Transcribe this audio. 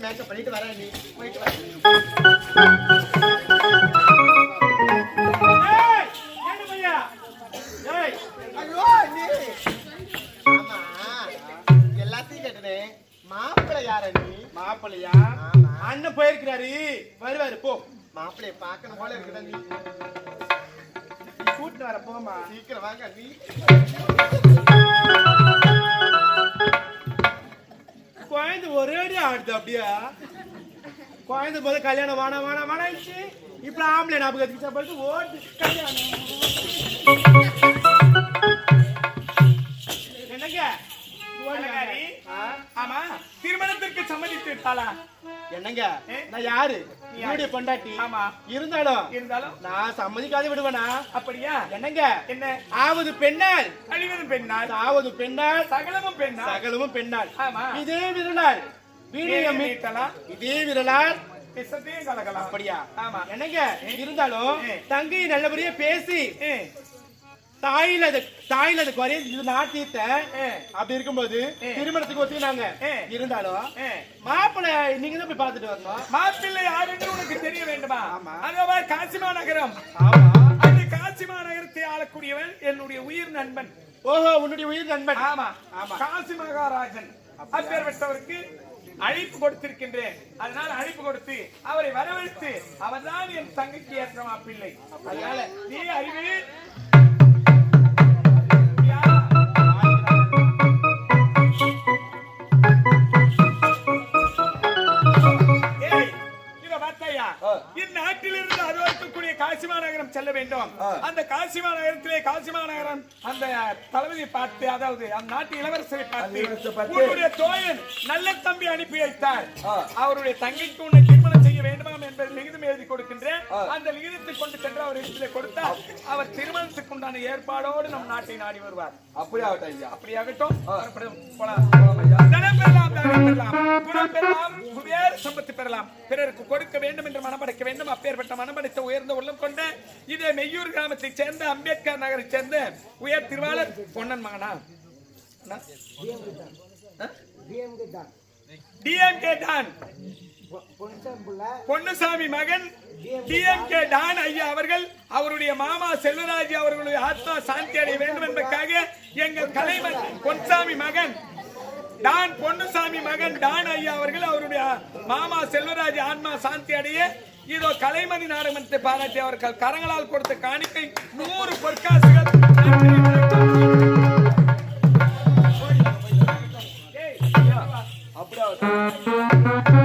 Makeup பண்ணிட்டு வரேன் நீ போயிட்டு வர. எல்லாத்தையும் கேட்டனே மாப்பிள்ளை யார நீ? மாப்பிள்ளையா? அண்ணன் போயிருக்கிறாரு, வருவாரு. போ, மாப்பிள்ளைய பாக்கணும் போல இருக்குதா நீ? கூட்டிட்டு வர போமா, சீக்கிரம் வாங்க நீ. குழந்தை ஒரே அடி ஆடுது அப்படியா? குழந்தை போது கல்யாணம் வானா வானா வானாச்சு. இப்ப ஆம்பளை ஞாபகத்துக்கு ஓட்டு கல்யாணம். என்னங்க ஆமா, திருமணத்திற்கு சம்மதித்து விட்டாளா? என்னங்க நான் யாரு? என்னுடைய பொண்டாட்டி. ஆமா, இருந்தாலும் நான் சம்மதிக்காத விடுவேனா? அப்படியா? என்னங்க என்ன? ஆவது பெண்ணால் அழிவதும் பெண்ணால், ஆவது பெண்ணால் சகலமும் பெண்ணால், சகலமும் பெண்ணால். ஆமா, இதே விரலால் வீடியம் மீட்டலாம், இதே விரலால் பிசத்தையும் கலக்கலாம். அப்படியா? ஆமா. என்னங்க இருந்தாலும் தங்கையை நல்லபடியா பேசி தாயில அது குறைய இது நாட்டித்த அப்படி இருக்கும்போது திருமணத்துக்கு ஒத்துக்கினாங்க. இருந்தாலும் மாப்பிள்ளை நீங்க தான் போய் பார்த்துட்டு வரணும். மாப்பிள்ளை யாருன்னு உனக்கு தெரிய வேண்டுமா? ஆமா. அங்க காசிமா நகரம். ஆமா, அந்த காசிமா நகரத்தை ஆளக்கூடியவன் என்னுடைய உயிர் நண்பன். ஓஹோ, உன்னுடைய உயிர் நண்பன். ஆமா ஆமா, காசி மகாராஜன். அப்பேற்பட்டவருக்கு அழைப்பு கொடுத்திருக்கின்றேன். அதனால அழைப்பு கொடுத்து அவரை வரவழைத்து அவர்தான் என் தங்கைக்கு ஏற்ற மாப்பிள்ளை. அதனால நீ அறிவு இந்நாட்டிலிருந்து அருவருக்கக்கூடிய காசிமா நகரம் செல்ல வேண்டும். அந்த காசிமா நகரத்திலே காசிமா நகரம் அந்த தளபதி பார்த்து, அதாவது அந்த நாட்டு இளவரசரை பார்த்து உன்னுடைய தோழன் நல்ல தம்பி அனுப்பி வைத்தார். அவருடைய தங்கைக்கு உன்னை திருமணம் செய்ய வேண்டுமாம் என்பதை லிகிதம் எழுதி கொடுக்கின்றேன். அந்த லிகிதத்தை கொண்டு சென்று அவர் இடத்திலே கொடுத்தார். அவர் திருமணத்துக்கு உண்டான ஏற்பாடோடு நம் நாட்டை நாடி வருவார். அப்படியாகட்டும். குணம் பெறலாம், குபேர சம்பத்து பெறலாம், பிறருக்கு கொடுக்க வேண்டும் என்று மனப்படைக்க வேண்டும். அப்பேற்பட்ட மனப்படைத்த உயர்ந்த உள்ளம் கொண்ட இதே மெய்யூர் கிராமத்தை சேர்ந்த அம்பேத்கர் நகரை சேர்ந்த உயர் திருவாளர் பொன்னன் மகனா டிஎம்கே டான் பொன்னுசாமி மகன் டிஎம்கே டான் ஐயா அவர்கள் அவருடைய மாமா செல்வராஜ் அவர்களுடைய ஆத்மா சாந்தி அடைய வேண்டும் என்பதற்காக எங்கள் கலைமன் பொன்சாமி மகன் டான் பொன்னுசாமி மகன் டான் ஐயா அவர்கள் அவருடைய மாமா செல்வராஜ் ஆன்மா சாந்தி அடைய இதோ கலைமணி நாடகத்தை பாராட்டி அவர்கள் கரங்களால் கொடுத்த காணிக்கை 100 பொற்காசுகள். அப்படியே